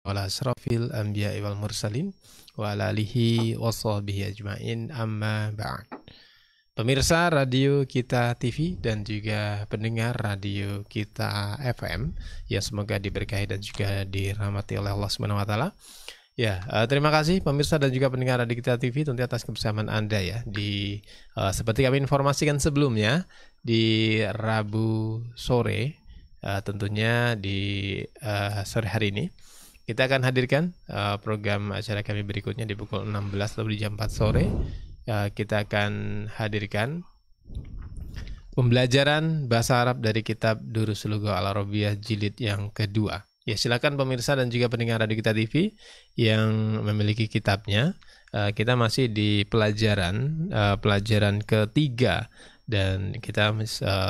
Ala asrafil anbiya'i wal mursalin wa ala alihi wa sahbihi ajma'in amma ba'd. Pemirsa Radio Kita TV dan juga pendengar Radio Kita FM, ya semoga diberkahi dan juga dirahmati oleh Allah Subhanahu wa taala. Ya, terima kasih pemirsa dan juga pendengar Radio Kita TV tentunya atas kebersamaan Anda ya di seperti kami informasikan sebelumnya di Rabu sore, tentunya di sore hari ini kita akan hadirkan program acara kami berikutnya di pukul 16 atau di jam 4 sore. Kita akan hadirkan pembelajaran bahasa Arab dari kitab Durusul Lughah Al-Arabiyah jilid yang kedua. Ya, silakan pemirsa dan juga pendengar Radio Kita TV yang memiliki kitabnya. Kita masih di pelajaran ketiga dan kita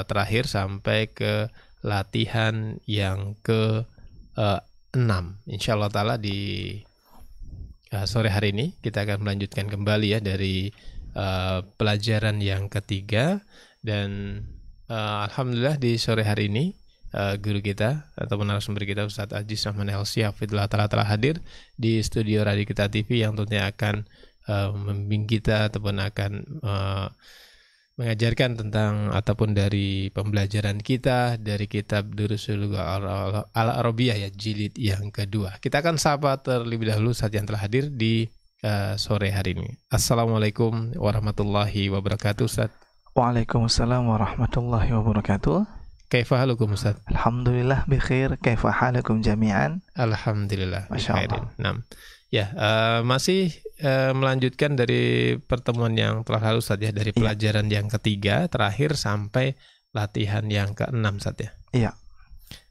terakhir sampai ke latihan yang ke 6. Insya Allah ta'ala di sore hari ini kita akan melanjutkan kembali ya dari pelajaran yang ketiga. Dan alhamdulillah di sore hari ini guru kita atau narasumber kita Ustadz Aziz Rahman Helsi Hafidhullah ta'ala telah hadir di studio Radio Kita TV yang tentunya akan membimbing kita ataupun akan mengajarkan tentang ataupun dari pembelajaran kita dari kitab Durusul Lughah Al-Arabiyah ya jilid yang kedua. Kita akan sapa terlebih dahulu saat yang telah hadir di sore hari ini. Assalamualaikum warahmatullahi wabarakatuh Ustaz. Waalaikumsalam warahmatullahi wabarakatuh. Kaifa halukum Ustaz? Alhamdulillah bikhair. Kaifa halakum jami'an? Alhamdulillah Masyaallah. Nah, ya masih melanjutkan dari pertemuan yang telah lalu Ustaz ya, dari pelajaran yang ketiga terakhir sampai latihan yang ke-6 Ustaz ya. Iya.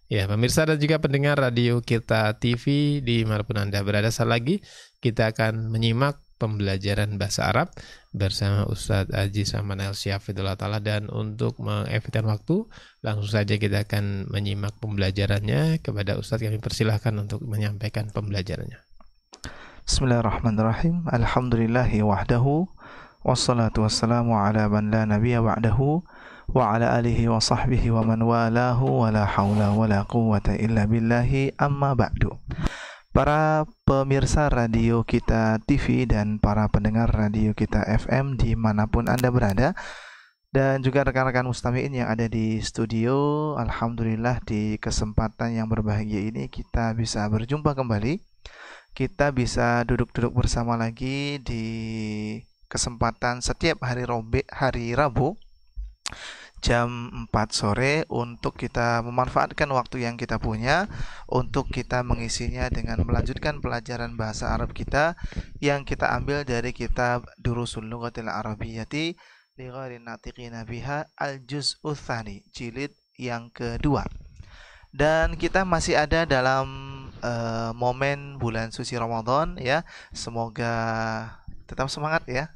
Ya, pemirsa dan juga pendengar Radio Kita TV di manapun Anda berada, saat lagi kita akan menyimak pembelajaran bahasa Arab bersama Ustadz Aziz Rahman Helsi Hafidhullah ta'ala. Dan untuk mengefektifkan waktu, langsung saja kita akan menyimak pembelajarannya. Kepada Ustadz kami persilahkan untuk menyampaikan pembelajarannya. Bismillahirrahmanirrahim. Alhamdulillahi wahdahu wassalatu wassalamu ala man la nabiyya ba'dahu wa ala alihi wa sahbihi wa man walahu wa la hawla wa la quwwata illa billahi amma ba'du. Para pemirsa Radio Kita TV dan para pendengar Radio Kita FM dimanapun Anda berada, dan juga rekan-rekan mustami'in yang ada di studio, alhamdulillah di kesempatan yang berbahagia ini kita bisa berjumpa kembali. Kita bisa duduk-duduk bersama lagi di kesempatan setiap hari Rabu jam 4 sore untuk kita memanfaatkan waktu yang kita punya untuk kita mengisinya dengan melanjutkan pelajaran bahasa Arab kita yang kita ambil dari kitab Durusul Lughatil Arabiyyati li ghairi natiqina biha al-juz'u tsani jilid yang kedua. Dan kita masih ada dalam momen bulan suci Ramadan ya. Semoga tetap semangat ya.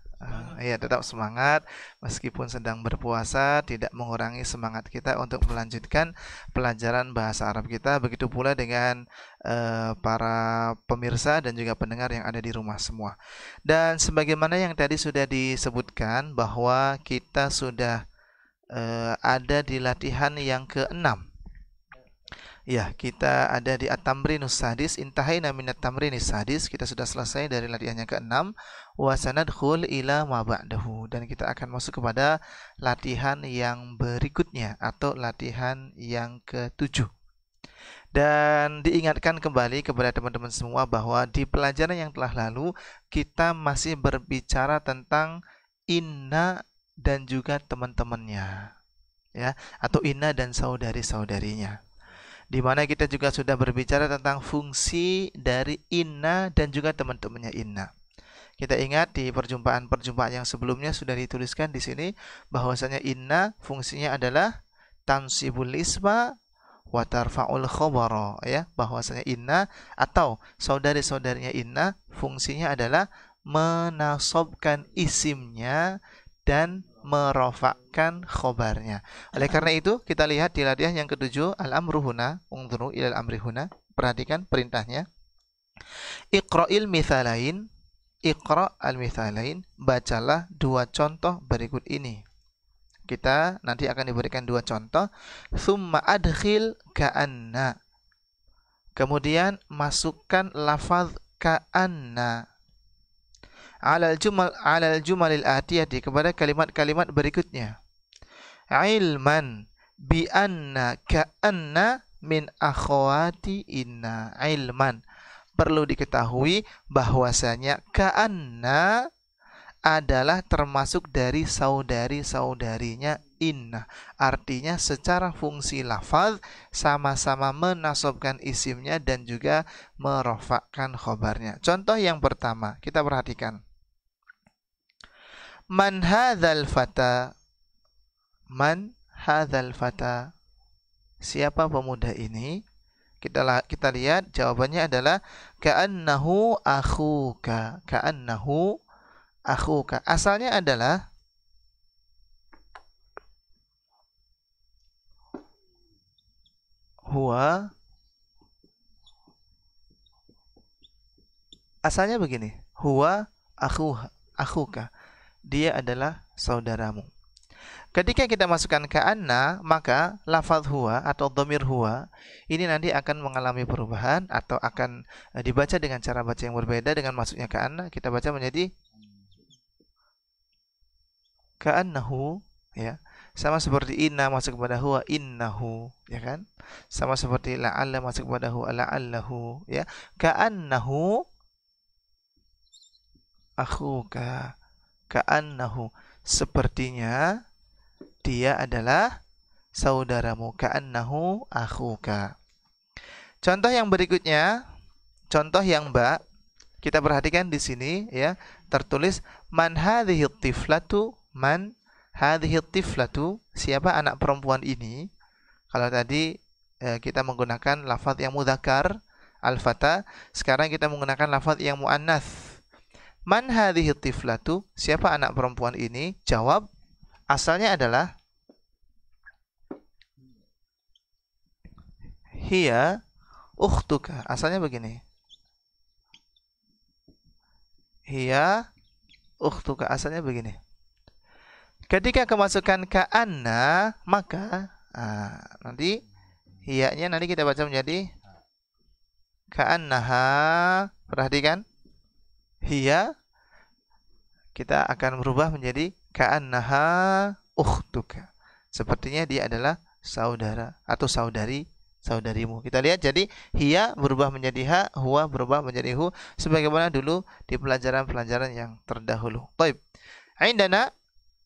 Ya, tetap semangat meskipun sedang berpuasa, tidak mengurangi semangat kita untuk melanjutkan pelajaran bahasa Arab kita. Begitu pula dengan para pemirsa dan juga pendengar yang ada di rumah semua. Dan sebagaimana yang tadi sudah disebutkan bahwa kita sudah ada di latihan yang ke-6. Ya, kita ada di At-Tamrinus Sadis, intahaina minat tamrinis sadis. Kita sudah selesai dari latihan yang ke-6. Wa sanadkhul ila ma ba'dahu, dan kita akan masuk kepada latihan yang berikutnya atau latihan yang ke-7. Dan diingatkan kembali kepada teman-teman semua bahwa di pelajaran yang telah lalu kita masih berbicara tentang inna dan juga teman-temannya ya, atau inna dan saudari-saudarinya. Di mana kita juga sudah berbicara tentang fungsi dari inna dan juga teman-temannya inna. Kita ingat di perjumpaan-perjumpaan yang sebelumnya sudah dituliskan di sini bahwasanya inna fungsinya adalah tansibul isma wa tarfa'ul khabara ya, bahwasanya inna atau saudari-saudarinya inna fungsinya adalah menasobkan isimnya dan merofakkan khobarnya. Oleh karena itu kita lihat di latihan yang ke-7 al-amru huna, unzuru ilal amri huna, perhatikan perintahnya. Iqra'il mithalain, iqra' al-mithalain, bacalah dua contoh berikut ini. Kita nanti akan diberikan dua contoh. Thumma adkhil ka'anna, Kemudian masukkan lafaz ka'anna alal jumalil atiyati, kepada kalimat-kalimat berikutnya. Ilman bi anna ka'anna min akhwati inna. Ilman, perlu diketahui bahwasanya ka'anna adalah termasuk dari saudari-saudarinya inna. Artinya secara fungsi lafaz sama-sama menasobkan isimnya dan juga merofakkan khobarnya. Contoh yang pertama, kita perhatikan. Man hadzal fata. Man hadzal fata. Siapa pemuda ini? Kita lihat jawabannya adalah ka'annahu akhuka. Ka'annahu akhuka. Asalnya adalah huwa. Asalnya begini. Huwa akhuka. Dia adalah saudaramu. Ketika kita masukkan ka'anna, maka lafaz huwa atau dhamir huwa ini nanti akan mengalami perubahan atau akan dibaca dengan cara baca yang berbeda dengan masuknya ka'anna. Kita baca menjadi ka'annahu, ya. Sama seperti inna masuk kepada huwa innahu, ya kan? Sama seperti la'alla masuk kepada huwa la'allahu, ya. Ka'annahu akhuka. Ka'annahu, sepertinya dia adalah saudaramu. Ka'annahu akhuka. Contoh yang berikutnya, contoh yang ba, kita perhatikan di sini, ya, tertulis man hadhihi tiflatu. Man hadhihi tiflatu, siapa anak perempuan ini? Kalau tadi kita menggunakan lafaz yang mudzakkar al-fata, sekarang kita menggunakan lafaz yang muannats. Man hadhihi tiflatu, siapa anak perempuan ini? Jawab, asalnya adalah hiya ukhtuka. Asalnya begini. Hiya ukhtuka, asalnya begini. Ketika kemasukan ka'anna, maka nanti hiyanya nanti kita baca menjadi ka'annaha. Perhatikan. Hiya kita akan berubah menjadi ka'annaha ukhtuka. Sepertinya dia adalah saudara atau saudarimu. Kita lihat, jadi hiya berubah menjadi ha, huwa berubah menjadi hu, sebagaimana dulu di pelajaran-pelajaran yang terdahulu. Baik. Indana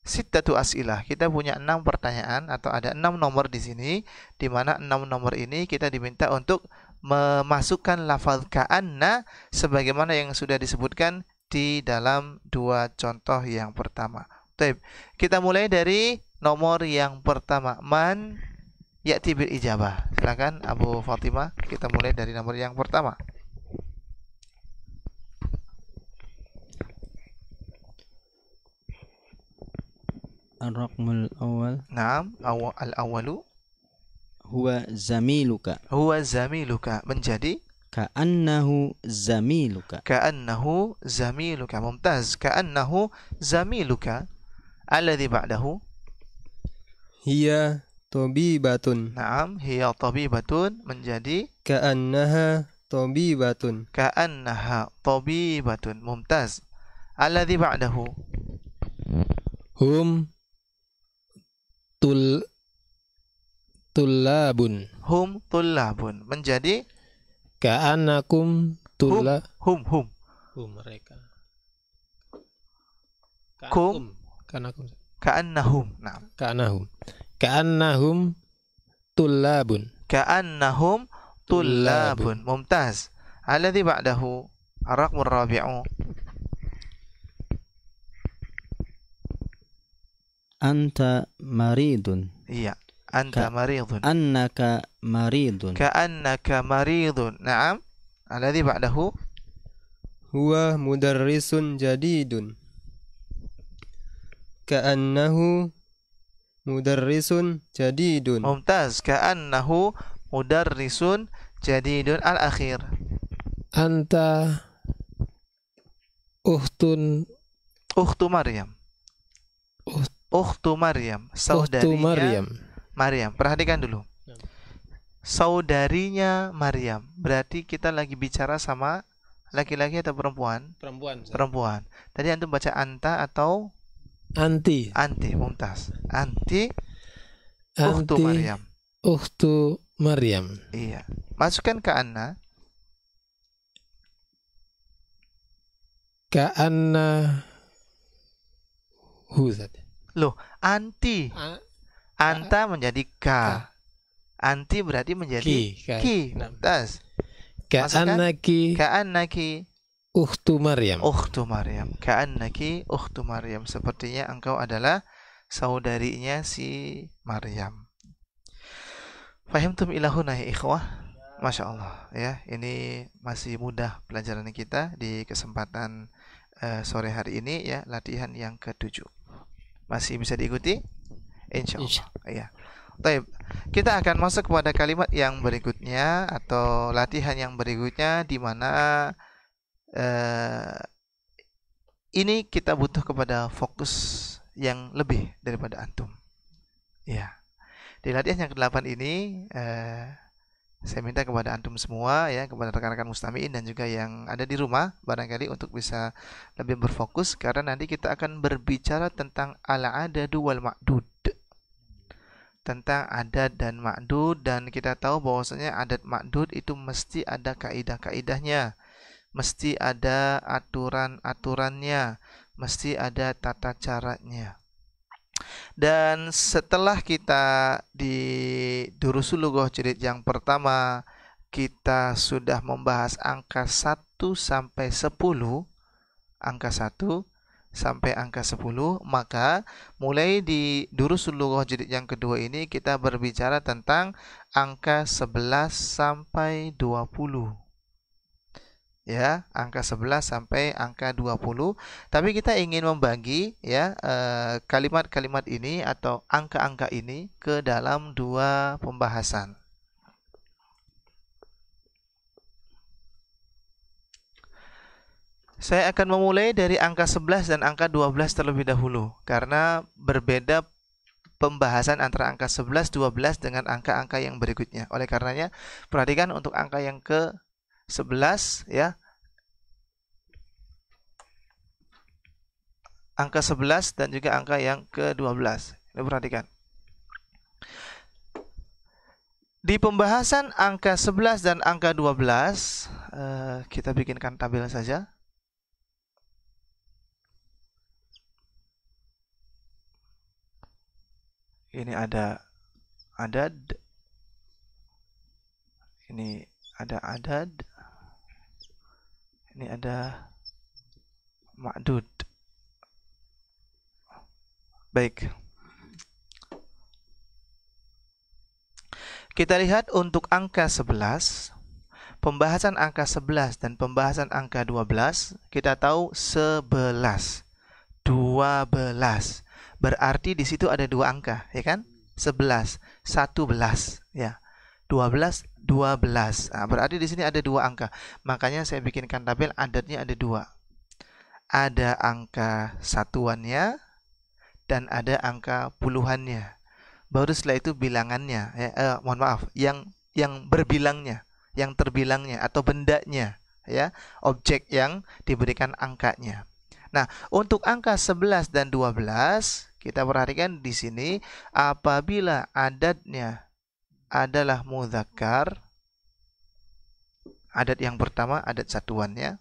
sittatu as'ilah. Kita punya 6 pertanyaan atau ada 6 nomor di sini, di mana 6 nomor ini kita diminta untuk memasukkan lafaz ka'anna sebagaimana yang sudah disebutkan di dalam 2 contoh yang pertama. Baik. Kita mulai dari nomor yang pertama. Man ya'ti bil ijabah. Silakan Abu Fatimah, kita mulai dari nomor yang pertama. Ar-raqmul awal. Naam, al-awwalu Huwa zamiluka. huwa zamiluka, menjadi Ka'annahu zamiluka. ka'annahu zamiluka. Mumtaz. Ka'annahu zamiluka. Alladhi ba'dahu. Hiya tabibatun. Naam, hiya tabibatun, menjadi Ka'annaha tabibatun. ka'annaha tabibatun. Mumtaz. Alladhi ba'dahu. Hum tullabun. Hum tullabun, menjadi Ka'annakum hum. Mereka. Kum. Ka'annakum. Ka'annahum. Naam. Ka'annahum tullabun. Ka'annahum tullabun. Mumtaz. Alladhi ba'dahu. Ar-raqmur rabi'u. Anta maridun. Iya. Anta maridun. Annaka maridun. Ka'annaka maridun. Naam. Alladhi ba'dahu. Huwa mudarrisun jadidun. Ka'annahu mudarrisun jadidun. Mumtaz. Ka'annahu mudarrisun jadidun. Al-akhir. Anta Ukhtu Maryam. Ukhtu Maryam. Saudarinya Maryam. Maryam. Perhatikan dulu. saudarinya Maryam. Berarti kita lagi bicara sama laki-laki atau perempuan? Perempuan. Perempuan. Tadi antum baca anta atau Anti. anti? Mumtaz. Anti ukhtu Maryam. Ukhtu Maryam. Iya. Masukkan ke anna. Ka'anna hu saja. Loh, anti. Anta menjadi ka. Anti berarti menjadi ki. Mumtaz. Ka'annaki Ukhtu Maryam. ukhtu Maryam. Ka'annaki ukhtu Maryam. Sepertinya engkau adalah saudarinya si Maryam. Fahimtum ilahuna ya ikhwah? Masya Allah ya. Ini masih mudah pelajaran kita di kesempatan sore hari ini ya. Latihan yang ke-7. Masih bisa diikuti? Insya Allah ya. Baik, kita akan masuk kepada kalimat yang berikutnya atau latihan yang berikutnya, di mana ini kita butuh kepada fokus yang lebih daripada antum. Ya, di latihan yang ke-8 ini saya minta kepada antum semua ya, kepada rekan-rekan mustami'in dan juga yang ada di rumah barangkali untuk bisa lebih berfokus, karena nanti kita akan berbicara tentang al-adadu wal ma'dud, tentang adat dan ma'dud, dan kita tahu bahwasanya adat ma'dud itu mesti ada kaidah-kaidahnya, mesti ada aturan-aturannya, mesti ada tata caranya. Dan setelah kita di Durusul Lughah jilid yang pertama kita sudah membahas angka 1 sampai 10, angka 1 sampai angka 10, maka mulai di Durusul Lughah jilid yang kedua ini kita berbicara tentang angka 11 sampai 20. Ya, angka 11 sampai angka 20. Tapi kita ingin membagi ya kalimat-kalimat ini atau angka-angka ini ke dalam 2 pembahasan. Saya akan memulai dari angka 11 dan angka 12 terlebih dahulu, karena berbeda pembahasan antara angka 11, 12 dengan angka-angka yang berikutnya. Oleh karenanya, perhatikan untuk angka yang ke-11 ya. Angka 11 dan juga angka yang ke-12. Ini perhatikan. Di pembahasan angka 11 dan angka 12, kita bikinkan tabel saja. Ini ada adad. Ini ada adad. Ini ada ma'dud. Baik. Kita lihat untuk angka 11, pembahasan angka 11 dan pembahasan angka 12, kita tahu 11, 12. Berarti di situ ada 2 angka, ya kan? 11, 11, ya. 12, 12. Nah, berarti di sini ada 2 angka. Makanya saya bikinkan tabel adatnya ada 2. Ada angka satuannya dan ada angka puluhannya. Baru setelah itu bilangannya, mohon maaf, yang berbilangnya, yang terbilangnya atau bendanya, ya, objek yang diberikan angkanya. Nah, untuk angka 11 dan 12, kita perhatikan di sini apabila adatnya adalah mudzakkar, adat yang pertama adat satuannya,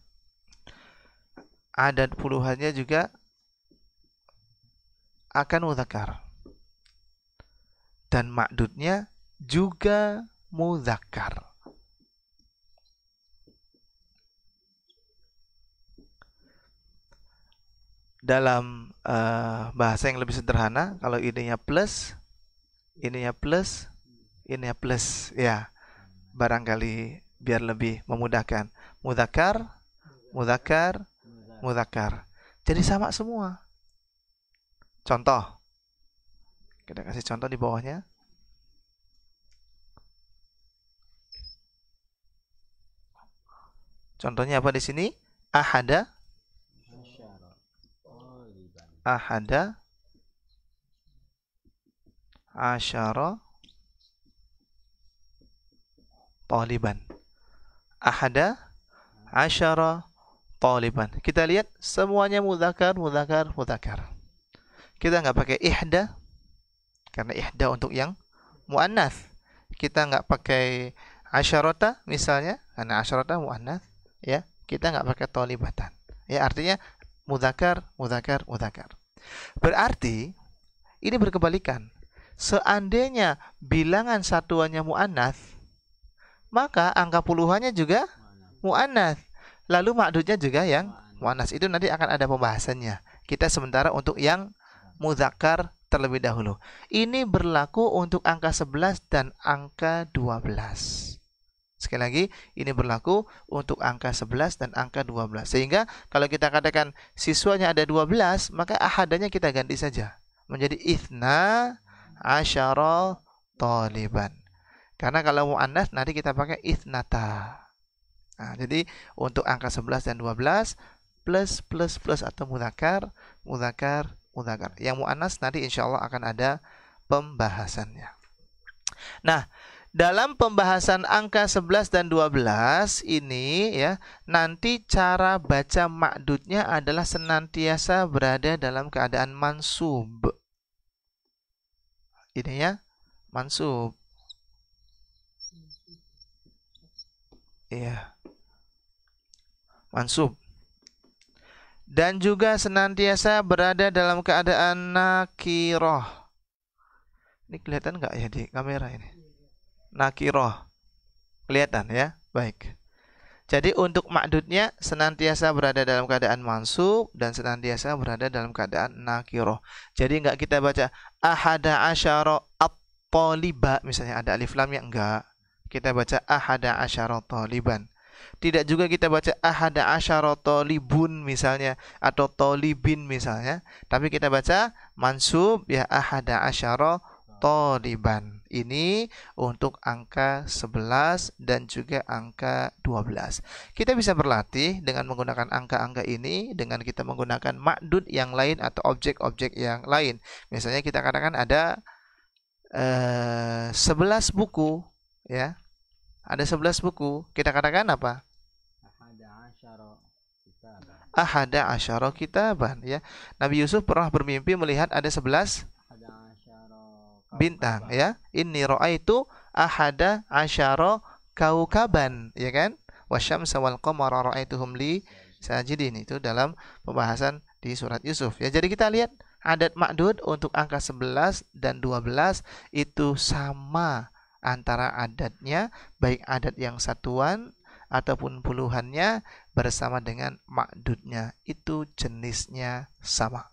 adat puluhannya juga akan mudzakkar. Dan ma'dudnya juga mudzakkar. Dalam bahasa yang lebih sederhana, kalau ininya plus, ininya plus, ininya plus, ya, barangkali biar lebih memudahkan. Mudzakkar, mudzakkar, mudzakkar. Jadi sama semua. Contoh, kita kasih contoh di bawahnya. Contohnya apa di sini? Ahada, ahada, asyara, taliban. Ahada asyara taliban. Kita lihat semuanya mudzakkar, mudzakkar, mudzakkar. Kita nggak pakai ihda karena ihda untuk yang muannats. Kita nggak pakai asyarata misalnya karena asyarata muannats, ya. Kita nggak pakai talibatan. Ya, artinya mudzakkar, mudzakkar, mudzakkar. Berarti ini berkebalikan. Seandainya bilangan satuannya muannats, maka angka puluhannya juga muannats. Lalu ma'dudnya juga yang muannats. Itu nanti akan ada pembahasannya. Kita sementara untuk yang mudzakkar terlebih dahulu. Ini berlaku untuk angka 11 dan angka 12. Sekali lagi, ini berlaku untuk angka 11 dan angka 12. Sehingga kalau kita katakan siswanya ada 12, maka ahadanya kita ganti saja menjadi itsna asyara taliban. Karena kalau muannats nanti kita pakai itsnata. Nah, jadi untuk angka 11 dan 12 plus atau mudzakkar, mudzakkar, mudzakkar. Yang muannats nanti insyaallah akan ada pembahasannya. Nah, dalam pembahasan angka 11 dan 12 ini ya, nanti cara baca ma'dudnya adalah senantiasa berada dalam keadaan mansub. Ini ya, mansub. Iya. Mansub. Dan juga senantiasa berada dalam keadaan nakirah. Ini kelihatan nggak ya di kamera ini? Nakirah. Kelihatan ya? Baik. Jadi untuk ma'dudnya senantiasa berada dalam keadaan mansub dan senantiasa berada dalam keadaan nakirah. Jadi enggak kita baca ahada asyara at-taliba misalnya ada alif lamnya, enggak. Kita baca ahada asyara taliban. Tidak juga kita baca ahada asyara talibun misalnya atau talibin misalnya, tapi kita baca mansub ya ahada asyara taliban. Ini untuk angka 11 dan juga angka 12. Kita bisa berlatih dengan menggunakan angka-angka ini dengan kita menggunakan ma'dud yang lain atau objek-objek yang lain. Misalnya kita katakan ada 11 buku ya. Ada 11 buku. Kita katakan apa? Ahada asyara kitaban ya. Nabi Yusuf pernah bermimpi melihat ada 11 bintang ya. Inni ra'aitu ahada asyara kaukaban ya kan? Wasyamsa wal qamara ra'aituhum li sajidin. Itu dalam pembahasan di surat Yusuf ya. Jadi kita lihat adat ma'dud untuk angka 11 dan 12 itu sama antara adatnya, baik adat yang satuan ataupun puluhannya bersama dengan ma'dudnya, itu jenisnya sama.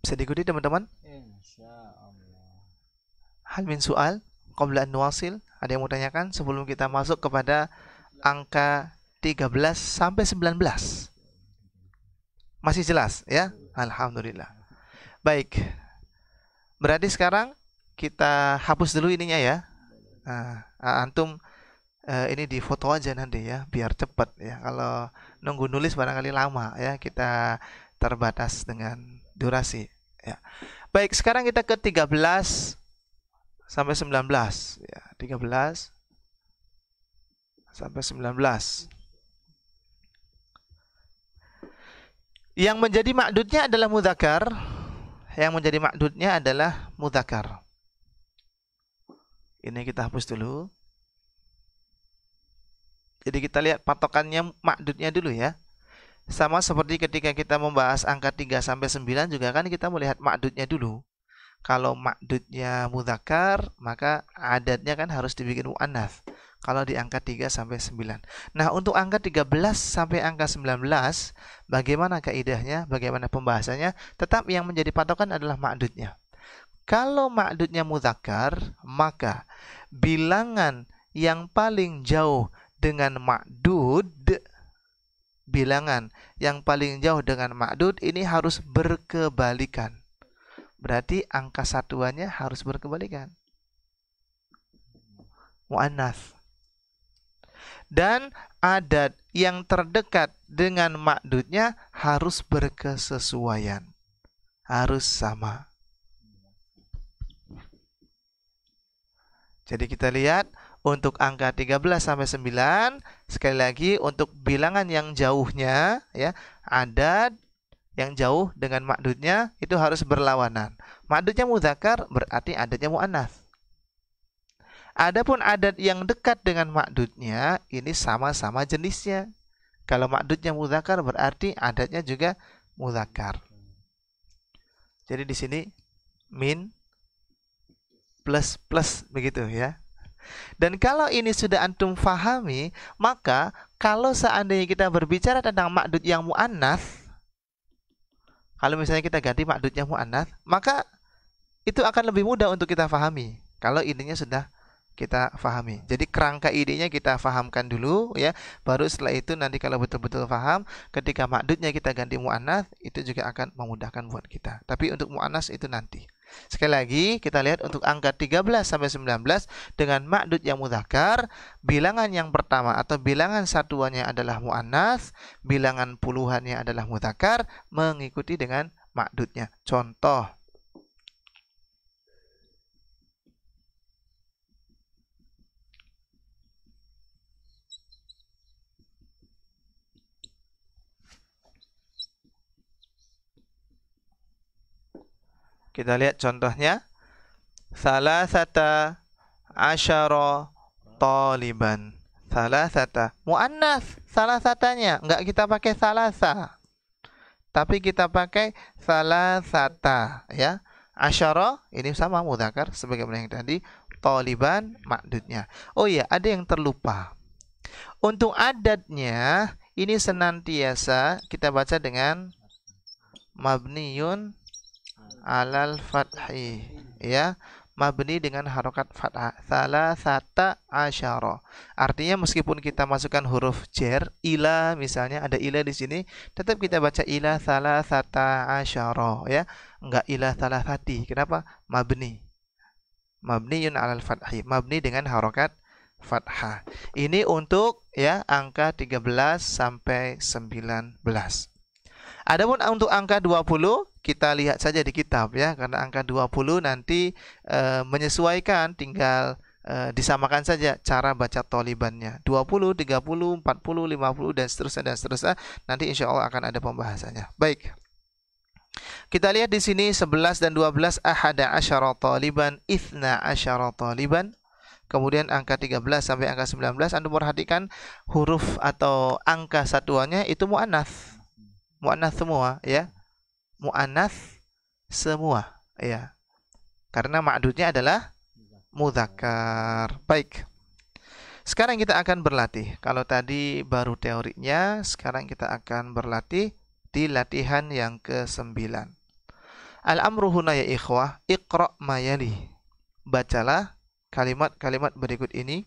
Bisa diikuti teman-teman? Insyaallah. Hal min soal qabla an nuwasil? Ada yang mau tanyakan sebelum kita masuk kepada angka 13 sampai 19? Masih jelas ya? Alhamdulillah. Baik. Berarti sekarang kita hapus dulu ininya ya. Nah, antum ini di foto aja nanti ya, biar cepat ya. Kalau nunggu nulis barangkali lama ya, kita terbatas dengan durasi ya. Baik, sekarang kita ke 13 sampai 19 ya. 13 sampai 19. Yang menjadi ma'dudnya adalah mudzakkar. Yang menjadi ma'dudnya adalah mudzakkar. Ini kita hapus dulu. Jadi kita lihat patokannya ma'dudnya dulu ya. Sama seperti ketika kita membahas angka 3 sampai 9 juga kan kita melihat ma'dudnya dulu. Kalau ma'dudnya mudzakkar, maka adatnya kan harus dibikin muannats. Kalau di angka 3 sampai 9. Nah, untuk angka 13 sampai angka 19, bagaimana kaidahnya, bagaimana pembahasannya? Tetap yang menjadi patokan adalah ma'dudnya. Kalau ma'dudnya mudzakkar, maka bilangan yang paling jauh dengan ma'dud, bilangan yang paling jauh dengan ma'dud ini harus berkebalikan. Berarti angka satuannya harus berkebalikan. Muannats. Dan adat yang terdekat dengan ma'dudnya harus berkesesuaian. Harus sama. Jadi kita lihat untuk angka 13 sampai 9, sekali lagi untuk bilangan yang jauhnya ya, adat yang jauh dengan ma'dudnya itu harus berlawanan. Ma'dudnya mudzakkar berarti adatnya muannats. Adapun adat yang dekat dengan ma'dudnya ini sama-sama jenisnya. Kalau ma'dudnya mudzakkar berarti adatnya juga mudzakkar. Jadi di sini min plus plus begitu ya. Dan kalau ini sudah antum fahami, maka kalau seandainya kita berbicara tentang ma'dud yang muannats, kalau misalnya kita ganti ma'dud yang muannats, maka itu akan lebih mudah untuk kita fahami kalau ininya sudah kita fahami. Jadi kerangka idenya kita fahamkan dulu ya, baru setelah itu nanti kalau betul-betul paham, ketika ma'dudnya kita ganti muannats, itu juga akan memudahkan buat kita. Tapi untuk muannats itu nanti. Sekali lagi kita lihat untuk angka 13 sampai 19 dengan ma'dud yang mudzakkar, bilangan yang pertama atau bilangan satuannya adalah muannats, bilangan puluhannya adalah mudzakkar, mengikuti dengan ma'dudnya. Contoh, kita lihat contohnya. Salasata asyara taliban. Salasata muannats, salasatanya enggak kita pakai salasa, tapi kita pakai salasata ya. Asyara ini sama mudzakkar sebagaimana yang tadi. Taliban ma'dudnya. Oh iya, ada yang terlupa. Untuk adatnya ini senantiasa kita baca dengan mabniyun alal fathi ya, mabni dengan harokat fathah. Salasata asyara. Artinya meskipun kita masukkan huruf jar, ila misalnya ada ila di sini, tetap kita baca ila salasata asyara ya, enggak ila salasati. Kenapa? Mabni. Mabniyun alal fathi, mabni dengan harokat fathah. Ini untuk ya angka 13 sampai 19. Adapun untuk angka 20 kita lihat saja di kitab ya, karena angka 20 nanti menyesuaikan, tinggal disamakan saja cara baca tolibannya. 20, 30, 40, 50 dan seterusnya. Nanti insya Allah akan ada pembahasannya. Baik. Kita lihat di sini 11 dan 12 ahada asyara taliban, ithna asyara taliban. Kemudian angka 13 sampai angka 19 Anda perhatikan huruf atau angka satuannya itu muannats. Muannats semua ya. Muannats semua ya. Karena ma'dudnya adalah mudzakkar. Baik. Sekarang kita akan berlatih. Kalau tadi baru teorinya, sekarang kita akan berlatih di latihan yang ke-9. Al-amru huna ya ikhwah, iqra' ma yali. Bacalah kalimat-kalimat berikut ini.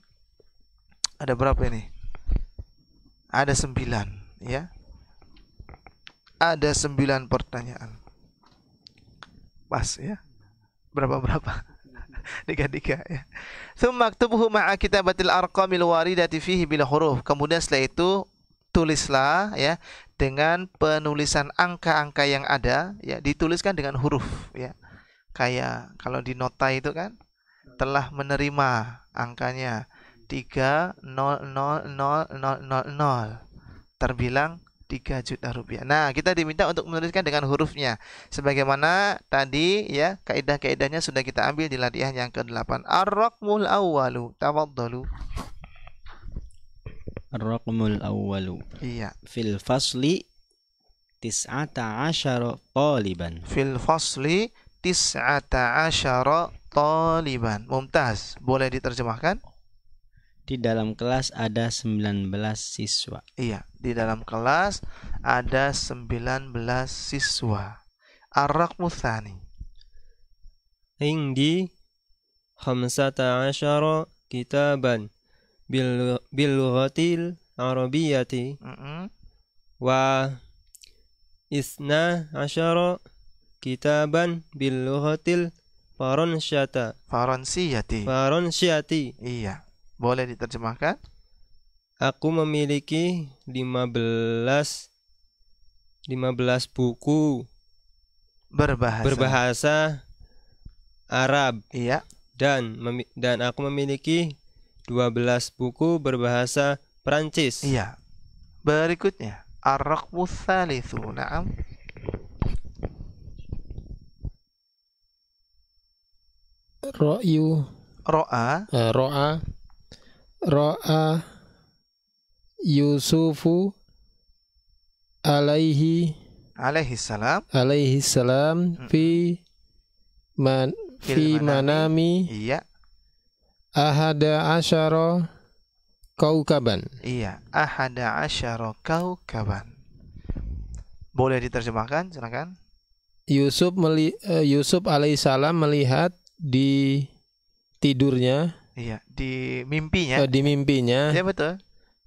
Ada berapa ini? Ada 9 ya. Ada 9 pertanyaan. Pas ya. Berapa? 3 ya. Tsumma aktubhu ma'a kitabatil arqamil waridati fihi bil huruf. Kemudian setelah itu tulislah ya dengan penulisan angka-angka yang ada ya, dituliskan dengan huruf ya. Kayak kalau di nota itu kan telah menerima angkanya 3000000 terbilang 3 juta rupiah. Nah, kita diminta untuk menuliskan dengan hurufnya. Sebagaimana tadi ya, kaidah-kaidahnya sudah kita ambil di latihan yang ke-8. Ar-raqmul awwalu. Tafadhalu. Ar-raqmul awwalu. Iya. Fil fasli 19 taliban. Fil fasli 19 taliban. Mumtaz. Boleh diterjemahkan? Di dalam kelas ada 19 siswa. Iya, di dalam kelas ada 19 siswa. Ar-raqmu tsani. Indi 15 kitaban bil lughatil arabiyyati wa 12 kitaban bil lughatil faransiyati. Iya. Boleh diterjemahkan? Aku memiliki 15 buku berbahasa Arab. Iya. Dan aku memiliki 12 buku berbahasa Perancis. Iya. Berikutnya, ar-raqmu tsalitsu. Na'am. Ro'a Yusufu alaihi salam fi manami iya ahada asyara kaukaban. Iya, ahada asyara kaukaban. Boleh diterjemahkan, silakan. Yusuf alaihissalam melihat di tidurnya, iya, di mimpinya. Di mimpinya. Ya betul.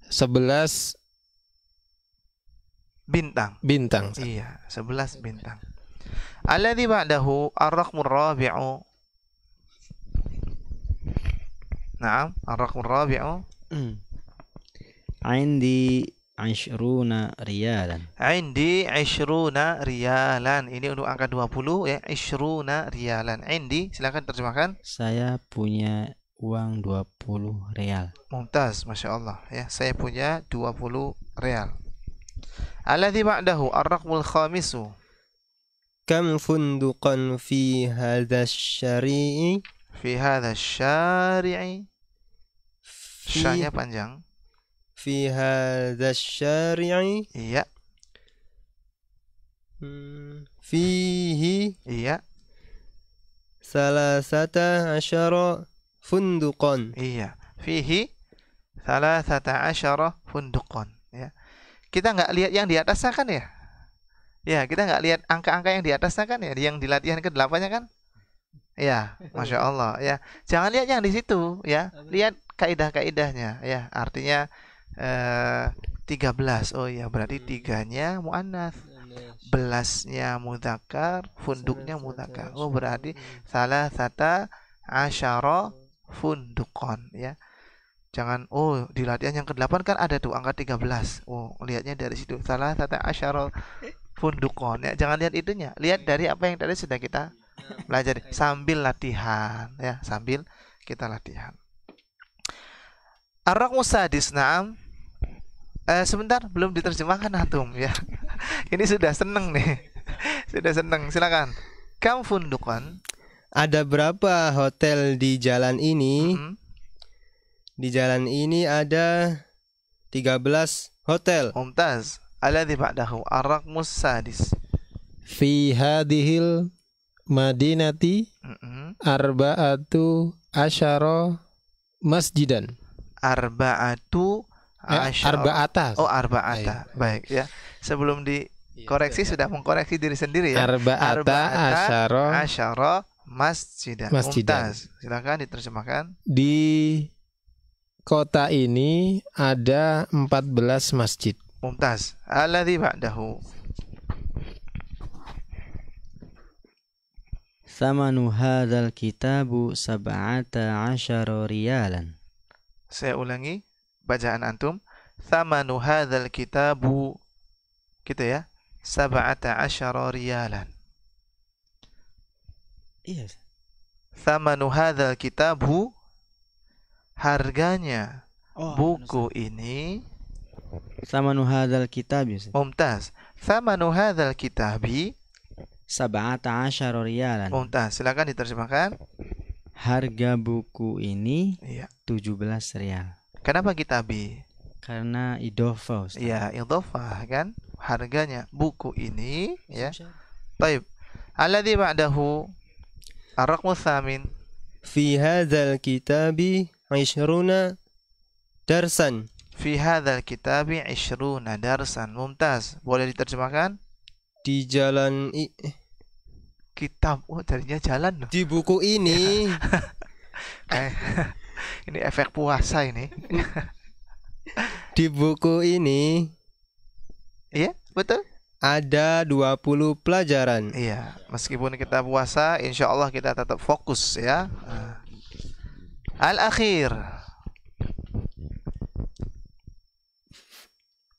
11 bintang. Iya, 11 bintang. Alladzi ba'dahu ar-raqmur rabi'u. Naam, ar-raqmur rabi'u. Indi 20 riyalan. Indi 20 riyalan. Ini untuk angka 20 ya, 20 riyalan. Indi, silakan terjemahkan. Saya punya uang 20 real. Mumtaz, Masya Allah ya. Saya punya 20 real. Alladzi ba'dahu ar-raqmul khamisu. Kam funduqan fi hadha syari'i. Fi hadha syari'i. Syanya panjang. Fi hadha syari'i. Iya. Fihi. Iya. Salasata asyara funduqan. Iya. Fihi salasata asyara funduqan. Ya. Kita nggak lihat yang di atasnya kan ya? Ya, kita nggak lihat angka-angka yang di atasnya kan ya? Yang di latihan ke-8-nya kan? Ya, Masya Allah ya. Jangan lihat yang di situ ya. Lihat kaidah-kaidahnya ya. Artinya 13. Oh ya, berarti 3-nya muannats. Belasnya mudzakkar, funduknya mudzakkar. Oh, berarti salasata asyara funduqan ya. Jangan di latihan yang ke-8 kan ada tuh angka 13. Oh, lihatnya dari situ. Salasata asyara funduqan ya. Jangan lihat itunya. Lihat dari apa yang tadi sudah kita pelajari sambil latihan ya, sambil kita latihan. Ar-raqmu sadis, na'am. Sebentar, belum diterjemahkan antum ya. Ini sudah seneng nih. Sudah seneng. Silakan. Kam funduqan. Ada berapa hotel di jalan ini? Di jalan ini ada 13 hotel. Mumtaz. Alladzi ba'dahu ar-raqmu sadis. Fi hadhil madinati arba'atu asyara masjidan. Arba'atu asyara. Arba'ata. Oh, arba'ata. Baik ya. Sebelum dikoreksi sudah mengkoreksi diri sendiri ya. Arba'ata asyara masjidan. Mumtaz. Silakan diterjemahkan. Di kota ini ada 14 masjid. Mumtaz. Alladzi ba'dahu. Thamanu hadzal kitabu 17 riyalan. Saya ulangi bacaan antum. Thamanu hadzal kitabu, gitu ya, 17 riyalan. Iya. Thamanu hadzal kitabu, harganya buku ini. Thamanu hadzal kitab. Mumtaz. Thamanu hadzal kitabi 17 riyalan. Mumtaz. Silakan diterjemahkan. Harga buku ini 17 rial. Kenapa kitabi? Karena idhofah, Ustaz. Iya, idhofah kan. Harganya buku ini ya. Baik. Alladzi ba'dahu ar-raqmu tsamin. Fi hadzal kitabi 20 darsan. Fi hadzal kitabi 20 darsan. Mumtaz. Boleh diterjemahkan? Di jalan kitab. Oh, jadinya jalan loh. Di buku ini. Ini efek puasa ini. Di buku ini. Iya, betul. Ada 20 pelajaran. Iya, meskipun kita puasa, insya Allah kita tetap fokus ya. Al-akhir.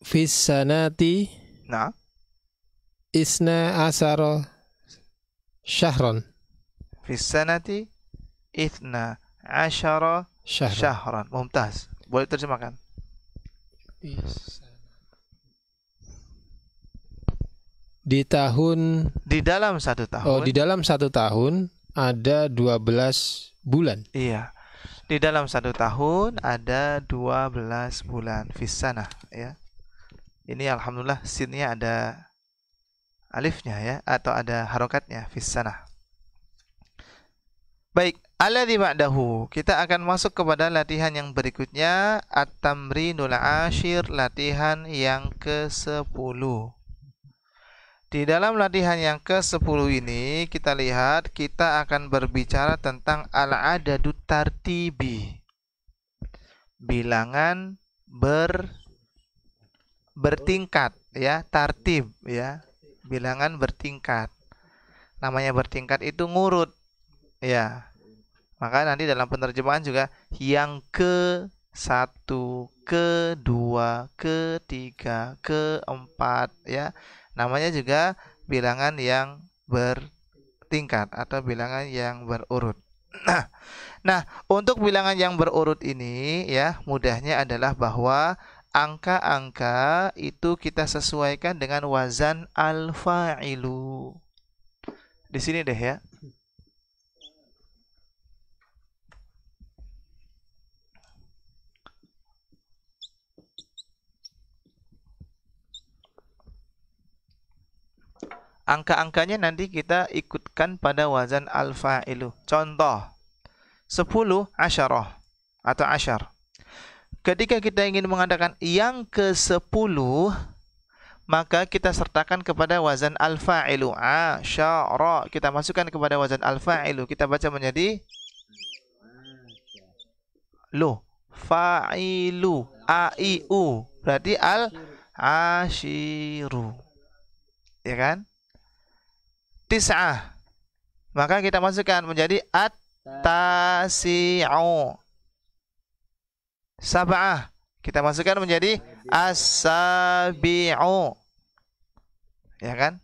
Fis sanati. Nah. Isna asara syahron. Fis sanati ithna asyara syahran. Mumtaz. Boleh terjemahkan? Di tahun Di dalam satu tahun. di dalam satu tahun ada 12 bulan. Iya. Di dalam satu tahun ada 12 bulan fissanah ya. Ini alhamdulillah sinnya ada alifnya ya, atau ada harokatnya fissanah. Baik, alladzi ba'dahu. Kita akan masuk kepada latihan yang berikutnya, at-tamrinul ashir, latihan yang ke-10. Di dalam latihan yang ke-10 ini kita lihat kita akan berbicara tentang al-adadut tartibi. Bilangan bertingkat ya, tartib ya. Bilangan bertingkat. Namanya bertingkat itu ngurut ya. Maka nanti dalam penerjemahan juga yang ke-1, ke-2, ke-3, ke-4 ya. Namanya juga bilangan yang bertingkat atau bilangan yang berurut. Nah, untuk bilangan yang berurut ini ya, mudahnya adalah bahwa angka-angka itu kita sesuaikan dengan wazan al-fa'ilu. Di sini deh ya. Angka-angkanya nanti kita ikutkan pada wazan al-fa'ilu. Contoh 10 asyarah atau asyar. Ketika kita ingin mengadakan yang ke-10, maka kita sertakan kepada wazan al-fa'ilu. Asyara. Kita masukkan kepada wazan al-fa'ilu. Kita baca menjadi lu. Fa'ilu. A-I-U. Berarti al-ashiru. Ya kan? Tis'ah. Maka kita masukkan menjadi at-tasi'u. Sab'ah. Kita masukkan menjadi as-sabi'u. Ya kan?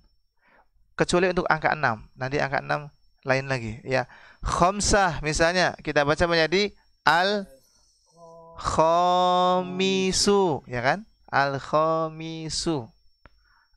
Kecuali untuk angka 6. Nanti angka 6 lain lagi. Ya. Khamsah misalnya. Kita baca menjadi al-khamisu. Ya kan? Al-khamisu.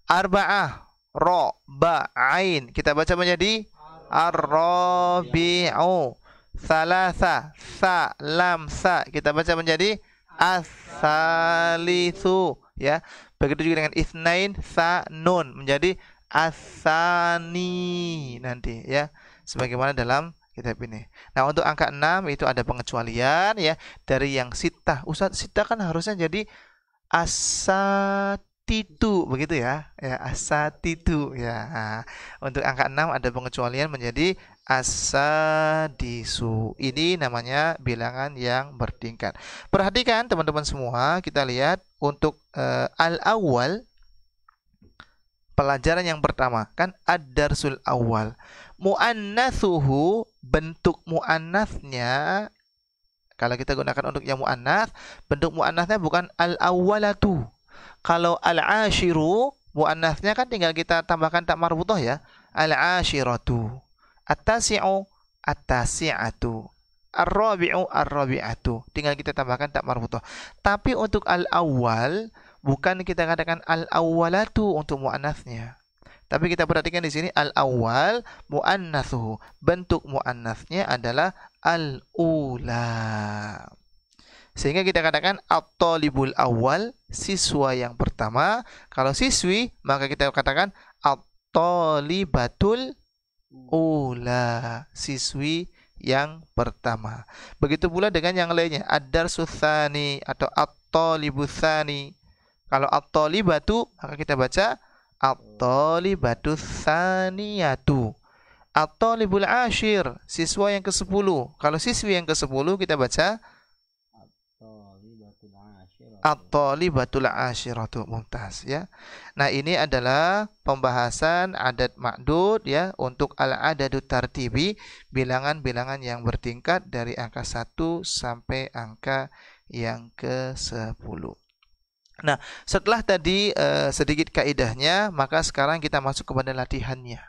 Arba'ah. Ro, ba, ain. Kita baca menjadi ar-rabi'u. Thalatha, tha, lam, tha. Kita baca menjadi as-salithu. Ya. Begitu juga dengan itsnain, tha, nun. Menjadi as-sani. Nanti ya. Sebagaimana dalam kitab ini. Nah, untuk angka 6 itu ada pengecualian ya. Dari yang sitah. Ustaz, sitah kan harusnya jadi asatitu, begitu ya. Ya, asatitu ya. Nah, untuk angka 6 ada pengecualian menjadi asadisu. Ini namanya bilangan yang bertingkat. Perhatikan teman-teman semua, kita lihat untuk al-awwal, pelajaran yang pertama kan ad-darsul awal. Muannatsuhu, bentuk muannatsnya, kalau kita gunakan untuk yang muannats, bentuk muannatsnya bukan al-awwalatu. Kalau al-ashiru, muannatsnya kan tinggal kita tambahkan tak marbutah ya. Al-ashiratu. At-tasi'u, at-tasi'atu. Ar-rabi'u, ar-rabi'atu. Tinggal kita tambahkan tak marbutah. Tapi untuk al-awwal, bukan kita katakan al-awwalatu untuk muannatsnya. Tapi kita perhatikan di sini al-awwal muannatsuhu. Bentuk muannatsnya adalah al-ula. Sehingga kita katakan at-talibul awal, siswa yang pertama. Kalau siswi, maka kita katakan at-talibatul ula, siswi yang pertama. Begitu pula dengan yang lainnya, ad-darsus tsani atau at-talibus tsani. Kalau at-talibatu, maka kita baca at-talibatus tsaniyatu. At-talibul ashir, siswa yang ke-10. Kalau siswi yang ke-10 kita baca at-talibatul ashiratu. Mumtaz ya. Nah, ini adalah pembahasan adat ma'dud ya untuk al-adadut tartibi, bilangan-bilangan yang bertingkat dari angka 1 sampai angka yang ke-10. Nah, setelah tadi sedikit kaidahnya, maka sekarang kita masuk kepada latihannya.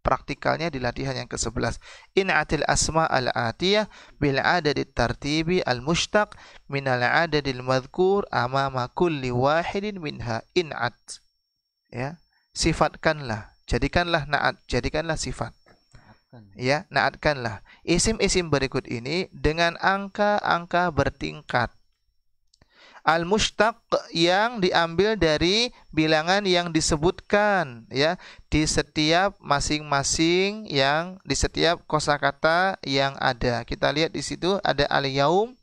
Praktikalnya di latihan yang ke-11. In'atil asma al-atiyah bil adadit tartibi al-mushtaq minal adadil madhkur amama kulli wahidin minha. In'at. Ya, sifatkanlah, jadikanlah na'at, jadikanlah sifat. Ya, na'atkanlah isim-isim berikut ini dengan angka-angka bertingkat. Al-mushtaq yang diambil dari bilangan yang disebutkan ya di setiap masing-masing yang di setiap kosakata yang ada. Kita lihat di situ ada al-yaum